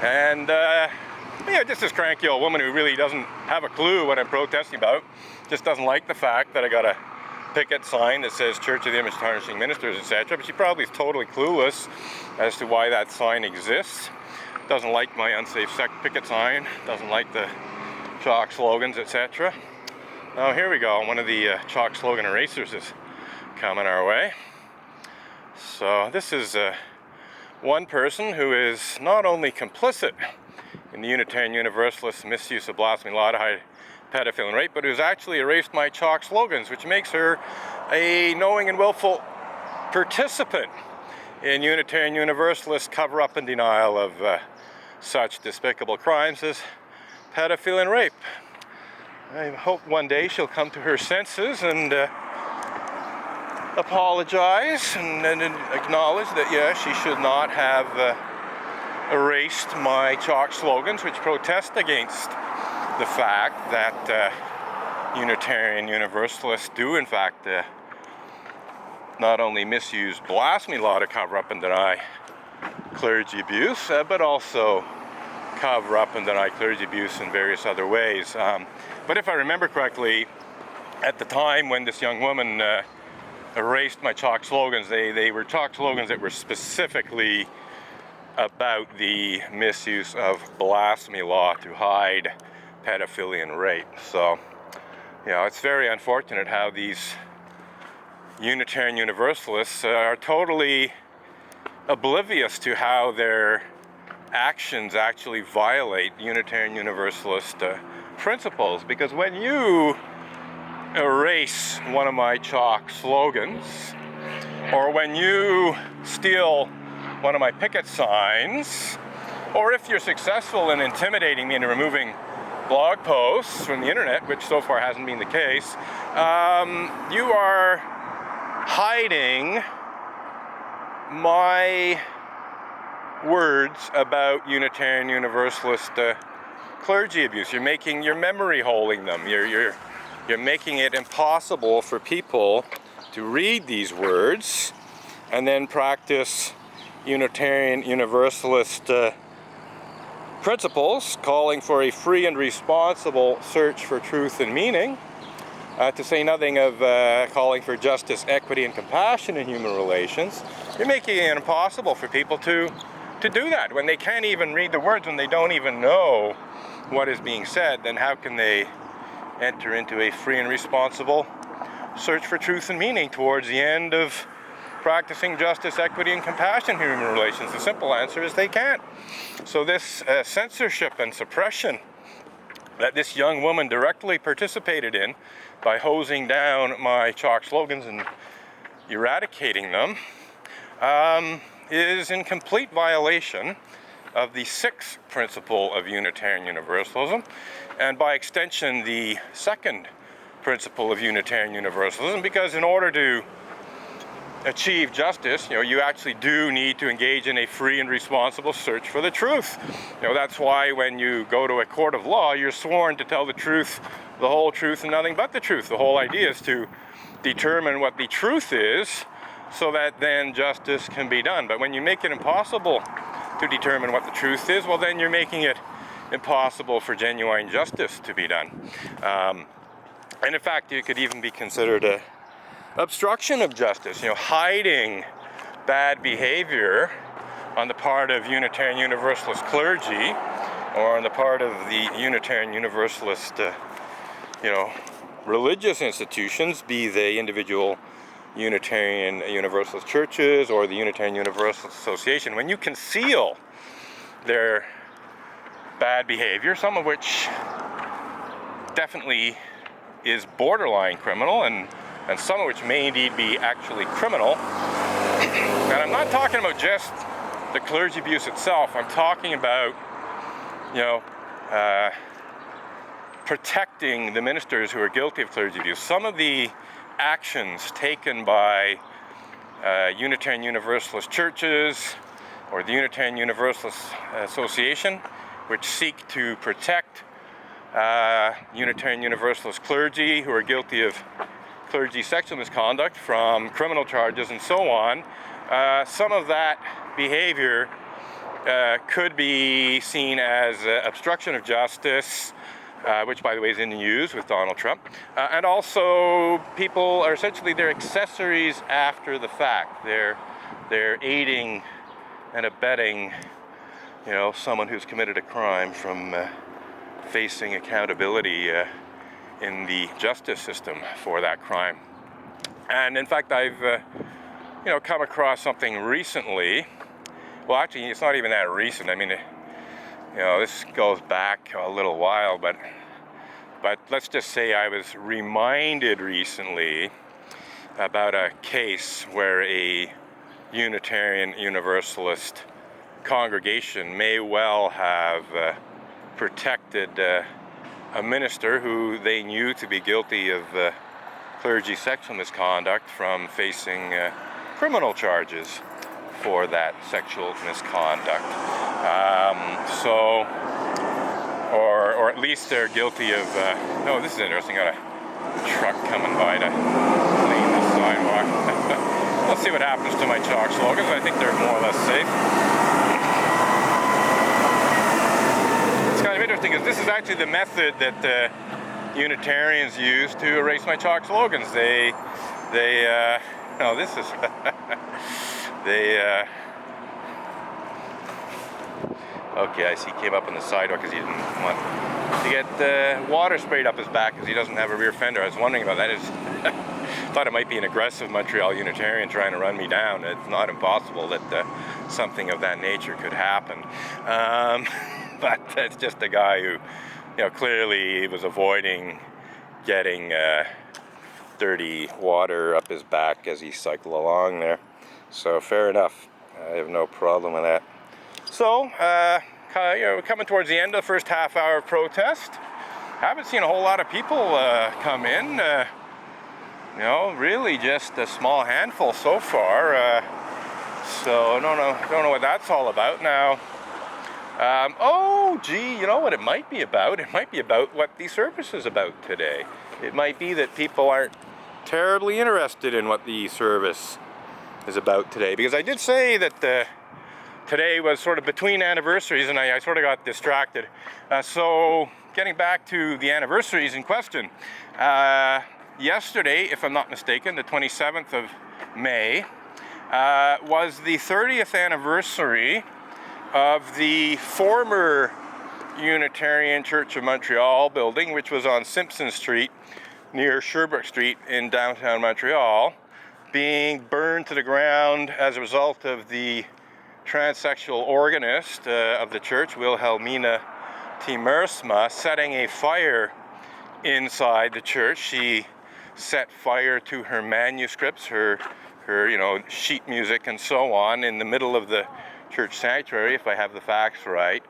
And just this cranky old woman who really doesn't have a clue what I'm protesting about, just doesn't like the fact that I got a picket sign that says Church of the Image Tarnishing Ministers, etc. But she probably is totally clueless as to why that sign exists. Doesn't like my unsafe sex picket sign, doesn't like the chalk slogans, etc. Now here we go, one of the chalk slogan erasers is coming our way. So this is one person who is not only complicit in the Unitarian Universalist misuse of blasphemy, law to hide pedophilia and rape, but who's actually erased my chalk slogans, which makes her a knowing and willful participant in Unitarian Universalist cover-up and denial of such despicable crimes as pedophilia and rape. I hope one day she'll come to her senses and apologize and acknowledge that, yeah, she should not have erased my chalk slogans, which protest against the fact that Unitarian Universalists do, in fact, not only misuse blasphemy law to cover up and deny clergy abuse, but also cover up and deny clergy abuse in various other ways. But if I remember correctly, at the time when this young woman erased my chalk slogans, they were chalk slogans that were specifically about the misuse of blasphemy law to hide pedophilia and rape. So, it's very unfortunate how these Unitarian Universalists are totally oblivious to how their actions actually violate Unitarian Universalist principles. Because when you erase one of my chalk slogans, or when you steal one of my picket signs, or if you're successful in intimidating me into removing blog posts from the internet, which so far hasn't been the case, you are hiding my words about Unitarian Universalist clergy abuse. You're memory holding them. You're making it impossible for people to read these words and then practice Unitarian Universalist principles, calling for a free and responsible search for truth and meaning, to say nothing of calling for justice, equity, and compassion in human relations. You're making it impossible for people to do that. When they can't even read the words, when they don't even know what is being said, then how can they enter into a free and responsible search for truth and meaning towards the end of practicing justice, equity, and compassion in human relations? The simple answer is they can't. So this censorship and suppression that this young woman directly participated in by hosing down my chalk slogans and eradicating them is in complete violation of the sixth principle of Unitarian Universalism, and by extension the second principle of Unitarian Universalism, because in order to achieve justice, you actually do need to engage in a free and responsible search for the truth. That's why when you go to a court of law, you're sworn to tell the truth, the whole truth, and nothing but the truth. The whole idea is to determine what the truth is, so that then justice can be done. But when you make it impossible to determine what the truth is, well, then you're making it impossible for genuine justice to be done. And in fact, it could even be considered a obstruction of justice, hiding bad behavior on the part of Unitarian Universalist clergy, or on the part of the Unitarian Universalist, religious institutions, be they individual Unitarian Universalist churches or the Unitarian Universalist Association. When you conceal their bad behavior, some of which definitely is borderline criminal, and some of which may indeed be actually criminal. And I'm not talking about just the clergy abuse itself. I'm talking about, protecting the ministers who are guilty of clergy abuse. Some of the actions taken by Unitarian Universalist churches or the Unitarian Universalist Association, which seek to protect Unitarian Universalist clergy who are guilty of clergy sexual misconduct from criminal charges and so on, some of that behavior could be seen as obstruction of justice, which by the way is in the news with Donald Trump, and also people are essentially they're accessories after the fact. They're aiding and abetting, you know, someone who's committed a crime from facing accountability in the justice system for that crime. And in fact, I've you know, come across something recently. Well, actually, it's not even that recent. I mean, you know, this goes back a little while, but let's just say I was reminded recently about a case where a Unitarian Universalist congregation may well have protected a minister who they knew to be guilty of clergy sexual misconduct from facing criminal charges for that sexual misconduct. Or at least they're guilty of, oh, this is interesting, got a truck coming by to clean the sidewalk. Let's see what happens to my chalk slogans. I think they're more or less safe. It's kind of interesting because this is actually the method that Unitarians use to erase my chalk slogans. No, this is, okay, I see he came up on the sidewalk because he didn't want to get water sprayed up his back because he doesn't have a rear fender. I was wondering about that. Thought it might be an aggressive Montreal Unitarian trying to run me down. It's not impossible that something of that nature could happen. But it's just a guy who, you know, clearly was avoiding getting dirty water up his back as he cycled along there. So fair enough. I have no problem with that. So, you know, coming towards the end of the first half hour of protest. Haven't seen a whole lot of people come in. You know, really just a small handful so far. So I don't know what that's all about now. Oh, gee, you know what it might be about? It might be about what the service is about today. It might be that people aren't terribly interested in what the service is about today. Because I did say that today was sort of between anniversaries and I sort of got distracted. So getting back to the anniversaries in question. Yesterday, if I'm not mistaken, the 27th of May, was the 30th anniversary of the former Unitarian Church of Montreal building, which was on Simpson Street near Sherbrooke Street in downtown Montreal, being burned to the ground as a result of the transsexual organist of the church, Wilhelmina Tiemersma, setting a fire inside the church. She set fire to her manuscripts, her you know, sheet music and so on in the middle of the church sanctuary, if I have the facts right.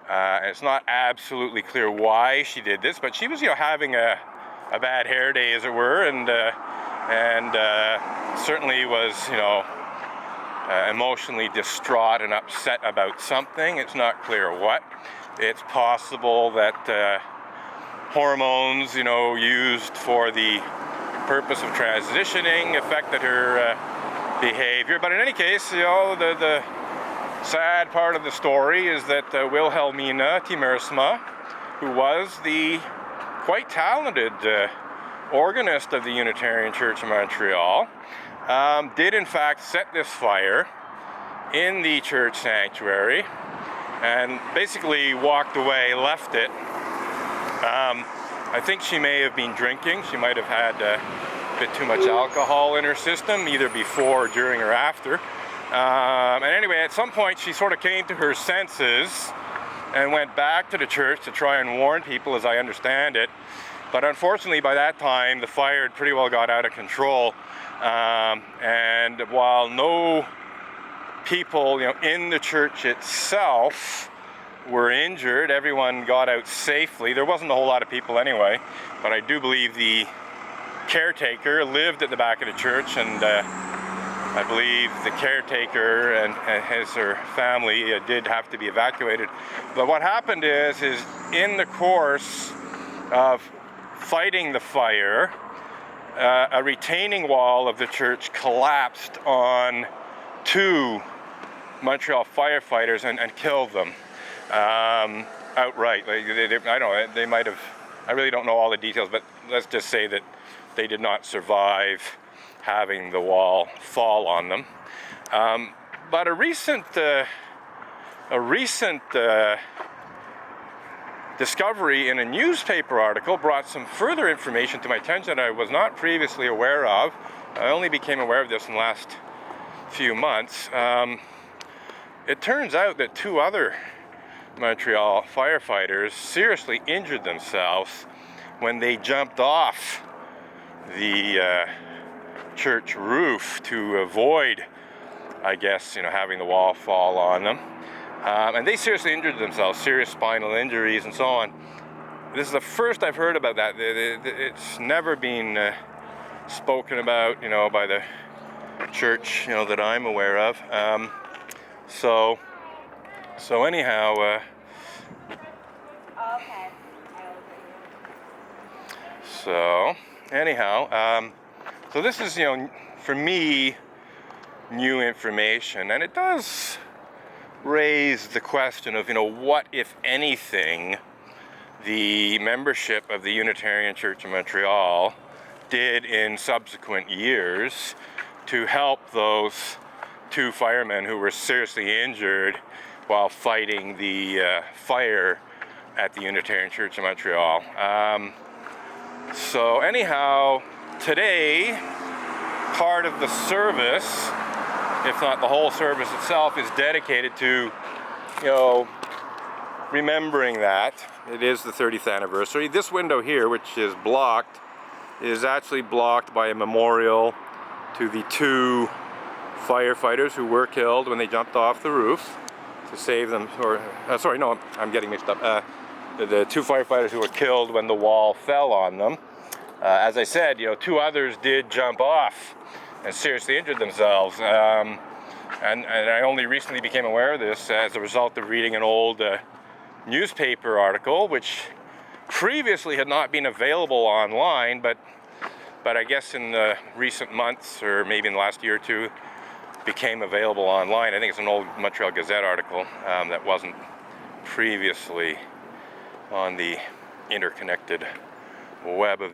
And it's not absolutely clear why she did this, but she was, you know, having a bad hair day, as it were, and certainly was, you know, emotionally distraught and upset about something. It's not clear what. It's possible that hormones, you know, used for the purpose of transitioning affected her behavior. But in any case, you know, the sad part of the story is that Wilhelmina Tiemersma, who was the quite talented organist of the Unitarian Church of Montreal, did in fact set this fire in the church sanctuary and basically walked away, left it. I think she may have been drinking. She might have had a bit too much alcohol in her system, either before, during, or after. And anyway, at some point she sort of came to her senses and went back to the church to try and warn people, as I understand it. But unfortunately, by that time, the fire had pretty well got out of control. And while no people, you know, in the church itself were injured, everyone got out safely. There wasn't a whole lot of people anyway, but I do believe the caretaker lived at the back of the church, and I believe the caretaker and her family did have to be evacuated. But what happened is in the course of fighting the fire, a retaining wall of the church collapsed on two Montreal firefighters and killed them outright. Like, I don't know, they might have, I really don't know all the details, but let's just say that they did not survive having the wall fall on them. But a recent discovery in a newspaper article brought some further information to my attention that I was not previously aware of. I only became aware of this in the last few months. It turns out that 2 other Montreal firefighters seriously injured themselves when they jumped off the church roof to avoid, I guess, having the wall fall on them. And they seriously injured themselves, serious spinal injuries and so on. This is the first I've heard about that. It's never been spoken about, by the church, that I'm aware of. So anyhow, so this is, for me, new information, and it does raise the question of, what, if anything, the membership of the Unitarian Church of Montreal did in subsequent years to help those 2 firemen who were seriously injured while fighting the fire at the Unitarian Church of Montreal. So anyhow, today, part of the service, if not the whole service itself, is dedicated to, remembering that. It is the 30th anniversary. This window here, which is blocked, is actually blocked by a memorial to the 2 firefighters who were killed when they jumped off the roof to save them, or, sorry, no, I'm getting mixed up. The 2 firefighters who were killed when the wall fell on them. As I said, 2 others did jump off and seriously injured themselves. And I only recently became aware of this as a result of reading an old newspaper article, which previously had not been available online, but I guess in the recent months, or maybe in the last year or 2, became available online. I think it's an old Montreal Gazette article that wasn't previously on the interconnected web of